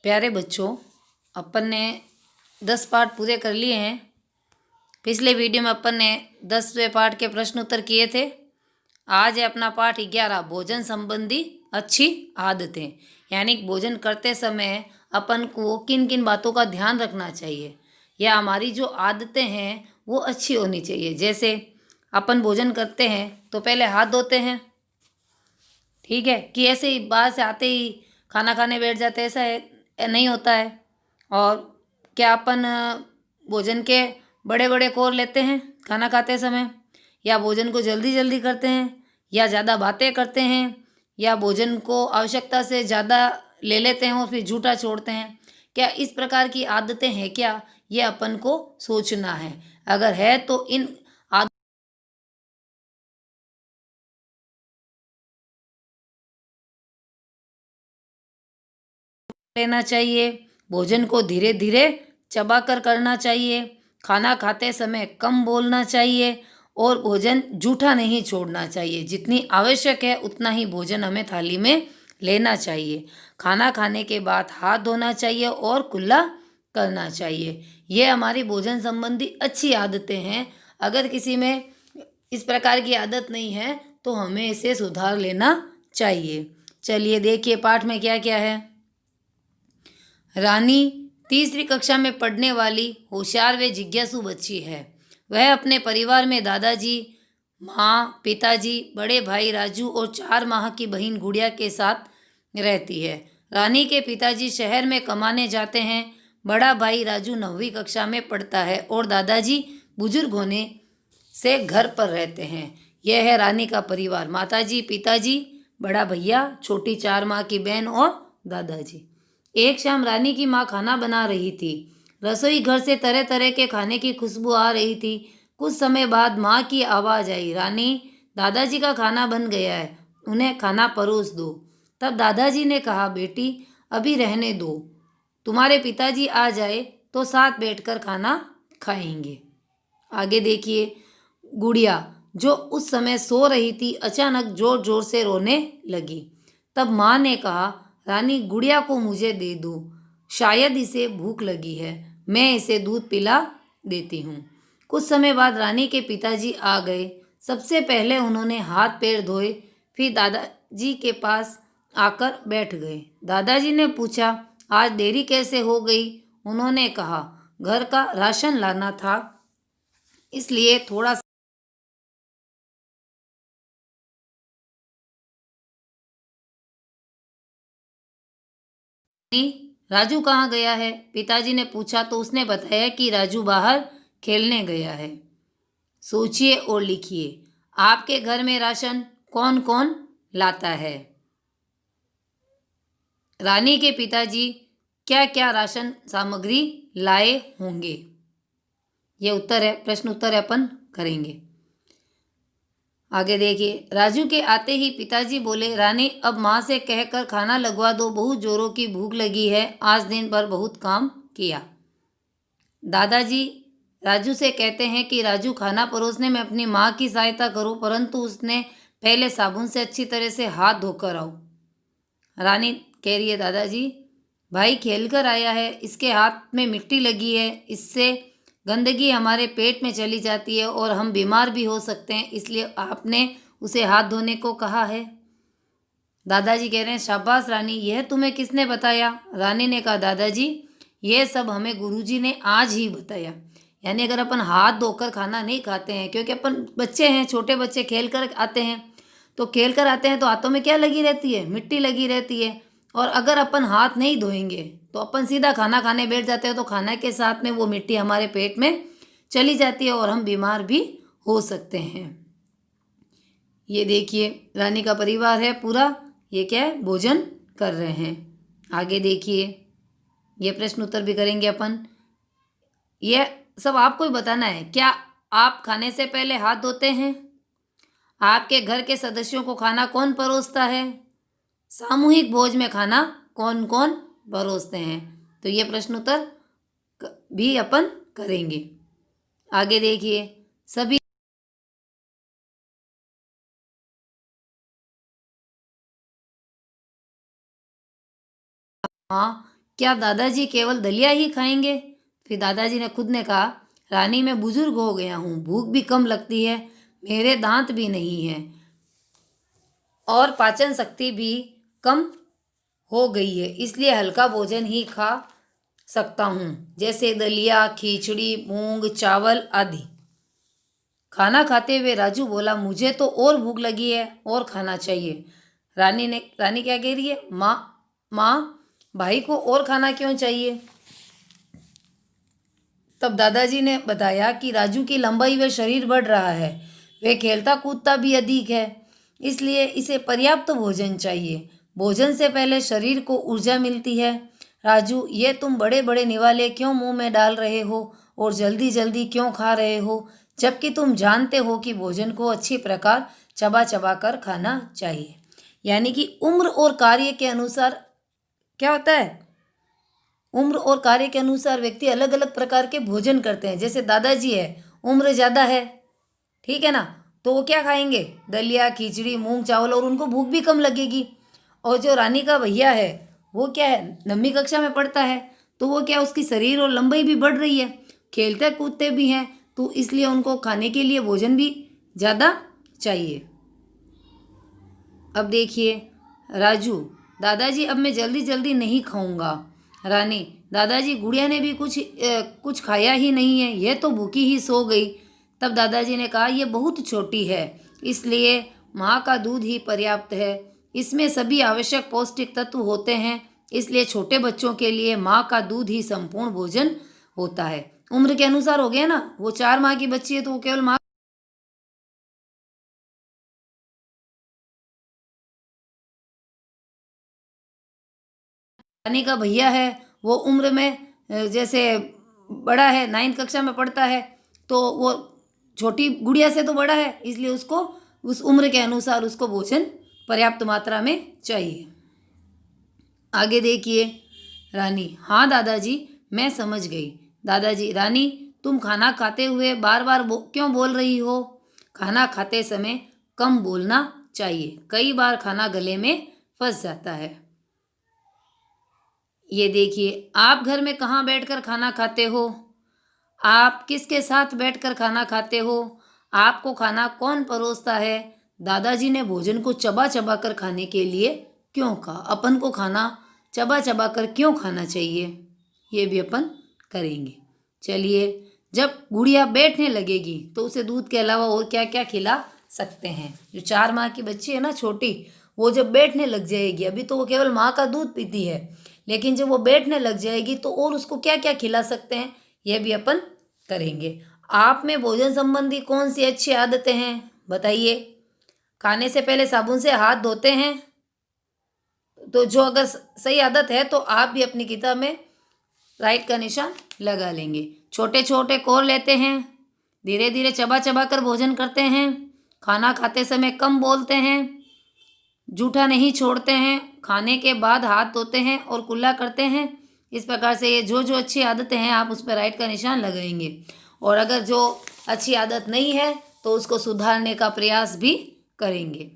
प्यारे बच्चों, अपन ने 10 पाठ पूरे कर लिए हैं। पिछले वीडियो में अपन ने 10वें पाठ के प्रश्न उत्तर किए थे। आज है अपना पाठ 11, भोजन संबंधी अच्छी आदतें। यानी भोजन करते समय अपन को किन किन बातों का ध्यान रखना चाहिए या हमारी जो आदतें हैं वो अच्छी होनी चाहिए। जैसे अपन भोजन करते हैं तो पहले हाथ धोते हैं, ठीक है, कि ऐसे ही बाहर से आते ही खाना खाने बैठ जाते हैं, ऐसा है नहीं होता है। और क्या अपन भोजन के बड़े बड़े कोर लेते हैं खाना खाते समय, या भोजन को जल्दी जल्दी करते हैं, या ज़्यादा बातें करते हैं, या भोजन को आवश्यकता से ज़्यादा ले लेते हैं और फिर झूठा छोड़ते हैं। क्या इस प्रकार की आदतें हैं क्या, ये अपन को सोचना है। अगर है तो इन लेना चाहिए। भोजन को धीरे धीरे चबाकर करना चाहिए। खाना खाते समय कम बोलना चाहिए और भोजन जूठा नहीं छोड़ना चाहिए। जितनी आवश्यक है उतना ही भोजन हमें थाली में लेना चाहिए। खाना खाने के बाद हाथ धोना चाहिए और कुल्ला करना चाहिए। ये हमारी भोजन संबंधी अच्छी आदतें हैं। अगर किसी में इस प्रकार की आदत नहीं है तो हमें इसे सुधार लेना चाहिए। चलिए देखिए पाठ में क्या क्या है। रानी तीसरी कक्षा में पढ़ने वाली होशियार व जिज्ञासु बच्ची है। वह अपने परिवार में दादाजी, माँ, पिताजी, बड़े भाई राजू और 4 माह की बहन गुड़िया के साथ रहती है। रानी के पिताजी शहर में कमाने जाते हैं। बड़ा भाई राजू 9वीं कक्षा में पढ़ता है और दादाजी बुजुर्ग होने से घर पर रहते हैं। यह है रानी का परिवार, माताजी, पिताजी, बड़ा भैया, छोटी 4 माह की बहन और दादाजी। एक शाम रानी की माँ खाना बना रही थी। रसोई घर से तरह तरह के खाने की खुशबू आ रही थी। कुछ समय बाद माँ की आवाज़ आई, रानी, दादाजी का खाना बन गया है, उन्हें खाना परोस दो। तब दादाजी ने कहा, बेटी अभी रहने दो, तुम्हारे पिताजी आ जाए तो साथ बैठकर खाना खाएंगे। आगे देखिए। गुड़िया जो उस समय सो रही थी अचानक जोर जोर से रोने लगी। तब माँ ने कहा, रानी गुड़िया को मुझे दे दो, शायद इसे भूख लगी है, मैं इसे दूध पिला देती हूँ। कुछ समय बाद रानी के पिताजी आ गए। सबसे पहले उन्होंने हाथ पैर धोए, फिर दादाजी के पास आकर बैठ गए। दादाजी ने पूछा, आज देरी कैसे हो गई? उन्होंने कहा, घर का राशन लाना था, इसलिए थोड़ा राजू कहाँ गया है? पिताजी ने पूछा तो उसने बताया कि राजू बाहर खेलने गया है। सोचिए और लिखिए, आपके घर में राशन कौन कौन लाता है? रानी के पिताजी क्या क्या राशन सामग्री लाए होंगे? ये उत्तर है, प्रश्न उत्तर अपन करेंगे। आगे देखिए। राजू के आते ही पिताजी बोले, रानी अब माँ से कहकर खाना लगवा दो, बहुत जोरों की भूख लगी है, आज दिन भर बहुत काम किया। दादाजी राजू से कहते हैं कि राजू खाना परोसने में अपनी माँ की सहायता करो, परंतु उसने पहले साबुन से अच्छी तरह से हाथ धोकर आओ। रानी कह रही है, दादाजी भाई खेल कर आया है, इसके हाथ में मिट्टी लगी है, इससे गंदगी हमारे पेट में चली जाती है और हम बीमार भी हो सकते हैं, इसलिए आपने उसे हाथ धोने को कहा है। दादाजी कह रहे हैं, शाबाश रानी, यह तुम्हें किसने बताया? रानी ने कहा, दादाजी यह सब हमें गुरुजी ने आज ही बताया। यानी अगर अपन हाथ धोकर खाना नहीं खाते हैं, क्योंकि अपन बच्चे हैं, छोटे बच्चे खेल कर आते हैं, तो खेल कर आते हैं तो हाथों में क्या लगी रहती है? मिट्टी लगी रहती है। और अगर अपन हाथ नहीं धोएंगे तो अपन सीधा खाना खाने बैठ जाते हैं, तो खाना के साथ में वो मिट्टी हमारे पेट में चली जाती है और हम बीमार भी हो सकते हैं। ये देखिए, रानी का परिवार है पूरा, ये क्या है? भोजन कर रहे हैं। आगे देखिए, ये प्रश्न उत्तर भी करेंगे अपन। ये सब आपको ही बताना है। क्या आप खाने से पहले हाथ धोते हैं? आपके घर के सदस्यों को खाना कौन परोसता है? सामूहिक भोज में खाना कौन कौन परोसते हैं? तो ये प्रश्न उत्तर भी अपन करेंगे। आगे देखिए। सभी माँ क्या दादाजी केवल दलिया ही खाएंगे? फिर दादाजी ने खुद ने कहा, रानी मैं बुजुर्ग हो गया हूँ, भूख भी कम लगती है, मेरे दांत भी नहीं हैं और पाचन शक्ति भी कम हो गई है, इसलिए हल्का भोजन ही खा सकता हूँ, जैसे दलिया, खिचड़ी, मूंग, चावल आदि। खाना खाते हुए राजू बोला, मुझे तो और भूख लगी है और खाना चाहिए। रानी क्या कह रही है? माँ भाई को और खाना क्यों चाहिए? तब दादाजी ने बताया कि राजू की लंबाई व शरीर बढ़ रहा है, वह खेलता कूदता भी अधिक है, इसलिए इसे पर्याप्त भोजन चाहिए। भोजन से पहले शरीर को ऊर्जा मिलती है। राजू, ये तुम बड़े बड़े निवाले क्यों मुंह में डाल रहे हो और जल्दी जल्दी क्यों खा रहे हो, जबकि तुम जानते हो कि भोजन को अच्छी प्रकार चबा चबा कर खाना चाहिए। यानी कि उम्र और कार्य के अनुसार क्या होता है, उम्र और कार्य के अनुसार व्यक्ति अलग अलग प्रकार के भोजन करते हैं। जैसे दादाजी है, उम्र ज़्यादा है, ठीक है ना, तो वो क्या खाएंगे? दलिया, खिचड़ी, मूंग, चावल, और उनको भूख भी कम लगेगी। और जो रानी का भैया है वो क्या है, 9वीं कक्षा में पढ़ता है, तो वो क्या, उसकी शरीर और लंबाई भी बढ़ रही है, खेलते कूदते भी हैं, तो इसलिए उनको खाने के लिए भोजन भी ज़्यादा चाहिए। अब देखिए राजू, दादाजी अब मैं जल्दी जल्दी नहीं खाऊंगा। रानी, दादाजी गुड़िया ने भी कुछ खाया ही नहीं है, यह तो भूखी ही सो गई। तब दादाजी ने कहा, यह बहुत छोटी है, इसलिए माँ का दूध ही पर्याप्त है, इसमें सभी आवश्यक पौष्टिक तत्व होते हैं, इसलिए छोटे बच्चों के लिए माँ का दूध ही संपूर्ण भोजन होता है। उम्र के अनुसार हो गया ना, वो 4 माह की बच्ची है तो वो केवल माँ, रानी का भैया है वो उम्र में जैसे बड़ा है, 9वीं कक्षा में पढ़ता है, तो वो छोटी गुड़िया से तो बड़ा है, इसलिए उसको उस उम्र के अनुसार उसको भोजन पर्याप्त मात्रा में चाहिए। आगे देखिए रानी, हाँ दादाजी मैं समझ गई। दादाजी, रानी तुम खाना खाते हुए बार बार क्यों बोल रही हो? खाना खाते समय कम बोलना चाहिए, कई बार खाना गले में फंस जाता है। ये देखिए, आप घर में कहाँ बैठकर खाना खाते हो? आप किसके साथ बैठकर खाना खाते हो? आपको खाना कौन परोसता है? दादाजी ने भोजन को चबा चबा कर खाने के लिए क्यों कहा? अपन को खाना चबा चबा कर क्यों खाना चाहिए, ये भी अपन करेंगे। चलिए, जब गुड़िया बैठने लगेगी तो उसे दूध के अलावा और क्या क्या खिला सकते हैं? जो 4 माह की बच्ची है ना, छोटी, वो जब बैठने लग जाएगी, अभी तो वो केवल माँ का दूध पीती है, लेकिन जब वो बैठने लग जाएगी तो और उसको क्या क्या खिला सकते हैं, यह भी अपन करेंगे। आप में भोजन संबंधी कौन सी अच्छी आदतें हैं, बताइए। खाने से पहले साबुन से हाथ धोते हैं, तो जो अगर सही आदत है तो आप भी अपनी किताब में राइट का निशान लगा लेंगे। छोटे छोटे कोर लेते हैं, धीरे धीरे चबा चबा कर भोजन करते हैं, खाना खाते समय कम बोलते हैं, जूठा नहीं छोड़ते हैं, खाने के बाद हाथ धोते हैं और कुल्ला करते हैं। इस प्रकार से ये जो जो अच्छी आदतें हैं आप उस पर राइट का निशान लगाएंगे, और अगर जो अच्छी आदत नहीं है तो उसको सुधारने का प्रयास भी करेंगे।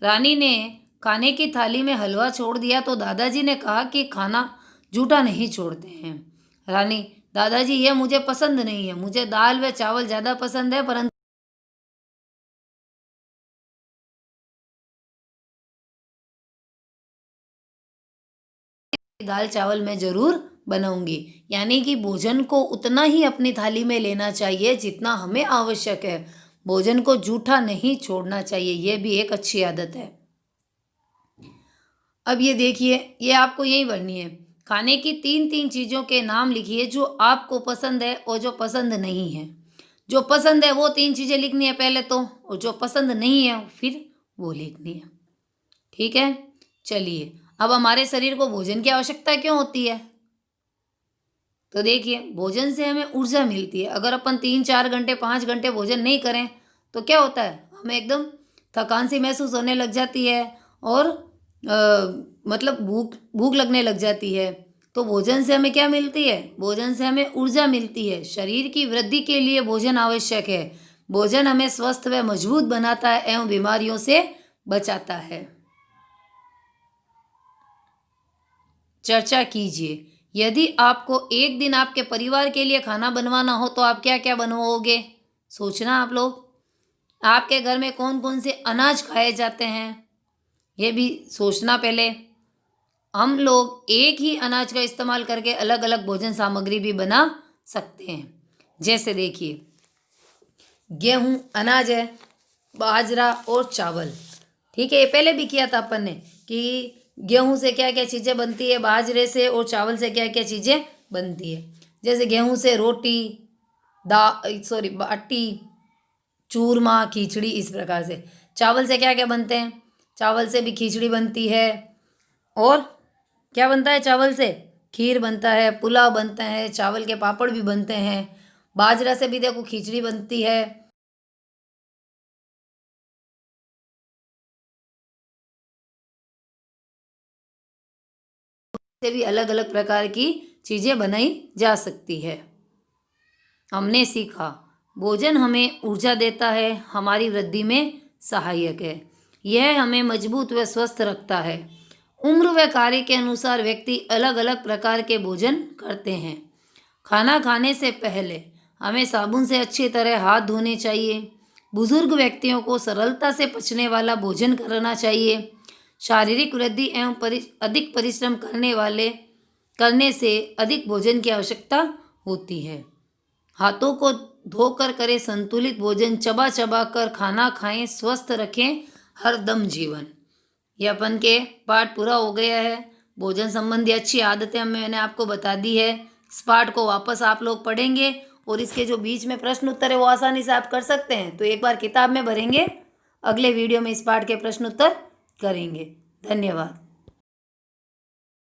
रानी ने खाने की थाली में हलवा छोड़ दिया तो दादाजी ने कहा कि खाना जूठा नहीं छोड़ते हैं। रानी, दादाजी ये मुझे पसंद नहीं है, मुझे दाल व चावल ज़्यादा पसंद है, परंतु दाल चावल मैं ज़रूर बनाऊंगी। यानी कि भोजन को उतना ही अपनी थाली में लेना चाहिए जितना हमें आवश्यक है, भोजन को जूठा नहीं छोड़ना चाहिए, यह भी एक अच्छी आदत है। अब ये देखिए, ये आपको यही बननी है, खाने की 3 चीज़ों के नाम लिखिए जो आपको पसंद है और जो पसंद नहीं है। जो पसंद है वो 3 चीज़ें लिखनी है पहले तो, और जो पसंद नहीं है फिर वो लिखनी है, ठीक है। चलिए, अब हमारे शरीर को भोजन की आवश्यकता क्यों होती है? तो देखिए, भोजन से हमें ऊर्जा मिलती है। अगर अपन 3-4 घंटे 5 घंटे भोजन नहीं करें तो क्या होता है, हमें एकदम थकान सी महसूस होने लग जाती है और मतलब भूख भूख लगने लग जाती है। तो भोजन से हमें क्या मिलती है? भोजन से हमें ऊर्जा मिलती है। शरीर की वृद्धि के लिए भोजन आवश्यक है। भोजन हमें स्वस्थ व मजबूत बनाता है एवं बीमारियों से बचाता है। चर्चा कीजिए, यदि आपको एक दिन आपके परिवार के लिए खाना बनवाना हो तो आप क्या क्या बनवाओगे? सोचना आप लोग। आपके घर में कौन कौन से अनाज खाए जाते हैं, ये भी सोचना पहले। हम लोग एक ही अनाज का इस्तेमाल करके अलग अलग भोजन सामग्री भी बना सकते हैं। जैसे देखिए, गेहूं अनाज है, बाजरा और चावल। ठीक है, ये पहले भी किया था अपन ने कि गेहूं से क्या क्या चीज़ें बनती है, बाजरे से और चावल से क्या क्या चीज़ें बनती है। जैसे गेहूं से रोटी, बाटी, चूरमा, खिचड़ी, इस प्रकार से। चावल से क्या क्या बनते हैं? चावल से भी खिचड़ी बनती है, और क्या बनता है चावल से? खीर बनता है, पुलाव बनता है, चावल के पापड़ भी बनते हैं। बाजरा से भी देखो खिचड़ी बनती है। से भी अलग अलग प्रकार की चीज़ें बनाई जा सकती है। हमने सीखा, भोजन हमें ऊर्जा देता है, हमारी वृद्धि में सहायक है, यह हमें मजबूत व स्वस्थ रखता है। उम्र व कार्य के अनुसार व्यक्ति अलग अलग प्रकार के भोजन करते हैं। खाना खाने से पहले हमें साबुन से अच्छी तरह हाथ धोने चाहिए। बुजुर्ग व्यक्तियों को सरलता से पचने वाला भोजन करना चाहिए। शारीरिक वृद्धि एवं अधिक परिश्रम करने से अधिक भोजन की आवश्यकता होती है। हाथों को धोकर करें संतुलित भोजन, चबा चबा कर खाना खाएं, स्वस्थ रखें हरदम जीवन। ये अपन के पाठ पूरा हो गया है। भोजन संबंधी अच्छी आदतें मैंने आपको बता दी है। इस पाठ को वापस आप लोग पढ़ेंगे और इसके जो बीच में प्रश्न उत्तर है वो आसानी से आप कर सकते हैं। तो एक बार किताब में भरेंगे, अगले वीडियो में इस पाठ के प्रश्न उत्तर करेंगे। धन्यवाद।